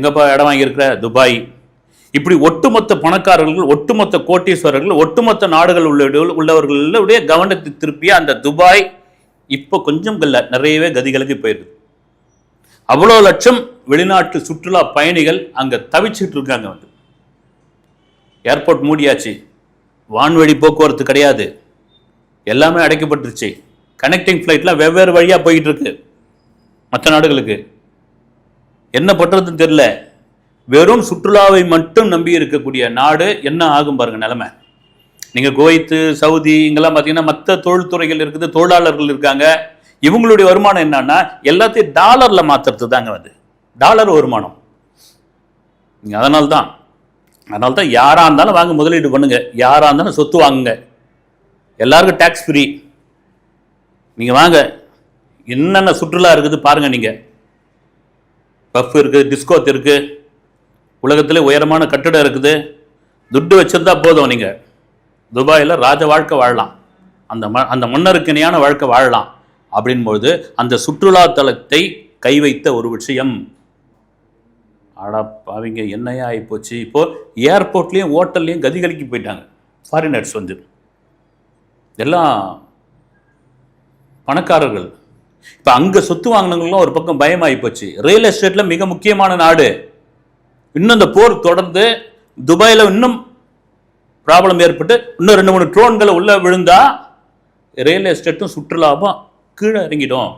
எங்கப்பா இடம் வாங்கியிருக்கிற துபாய். இப்படி ஒட்டுமொத்த பணக்காரர்கள், ஒட்டுமொத்த கோட்டீஸ்வரர்கள், ஒட்டுமொத்த நாடுகள் உள்ளவர்களுடைய கவனத்தை திருப்பிய அந்த துபாய் இப்போ கொஞ்சம் நிறையவே கதிகளுக்கு போயிருக்கு. அவ்வளோ லட்சம் வெளிநாட்டு சுற்றுலா பயணிகள் அங்கே தவிச்சிட்டு இருக்காங்க. ஏர்போர்ட் மூடியாச்சு, வான்வழி போக்குவரத்து கிடையாது, எல்லாமே அடைக்கப்பட்டுருச்சு. கனெக்டிங் ஃப்ளைட்லாம் வெவ்வேறு வழியாக போயிட்டு இருக்கு மற்ற நாடுகளுக்கு. என்ன பண்றதுன்னு தெரியல. வெறும் சுற்றுலாவை மட்டும் நம்பி இருக்கக்கூடிய நாடு என்ன ஆகும் பாருங்க நிலைமை. நீங்க குவைத்து, சவுதி இங்கெல்லாம் பார்த்தீங்கன்னா மற்ற தொழில்துறைகள் இருக்குது, தொழிலாளர்கள் இருக்காங்க. இவங்களுடைய வருமானம் என்னன்னா எல்லாத்தையும் டாலர்ல மாத்துறது தாங்க. டாலர் வருமானம். அதனால தான் யாரா இருந்தாலும் வாங்க, முதலீடு பண்ணுங்க. யாரா இருந்தாலும் சொத்து வாங்குங்க. எல்லாருக்கும் டேக்ஸ் ஃப்ரீ. நீங்க வாங்க, என்னென்ன சுற்றுலா இருக்குது பாருங்க. நீங்க பஃப் இருக்குது, டிஸ்கோத் இருக்குது, உலகத்திலே உயரமான கட்டிடம் இருக்குது. துட்டு வச்சிருந்தா போதும், நீங்கள் துபாயில் ராஜ வாழ்க்கை வாழலாம், அந்த மன்னருக்கு இணையான வாழ்க்கை வாழலாம். அப்படின்போது அந்த சுற்றுலா தலத்தை கை வைத்த ஒரு விஷயம், அவங்க என்னையா ஆகிப்போச்சு. இப்போது ஏர்போர்ட்லேயும் ஹோட்டல்லையும் கதிகலிக்கு போயிட்டாங்க ஃபாரினர்ஸ். எல்லாம் பணக்காரர்கள். இப்போ அங்கே சொத்து வாங்கினவங்களும் ஒரு பக்கம் பயமாகி போச்சு. ரியல் எஸ்டேட்டில் மிக முக்கியமான நாடு. இன்னும் இந்த போர் தொடர்ந்து துபாயில் இன்னும் ப்ராப்ளம் ஏற்பட்டு இன்னும் 2-3 ட்ரோன்களை உள்ளே விழுந்தா ரியல் எஸ்டேட்டும் சுற்றுலாவும் கீழே இறங்கிடும்.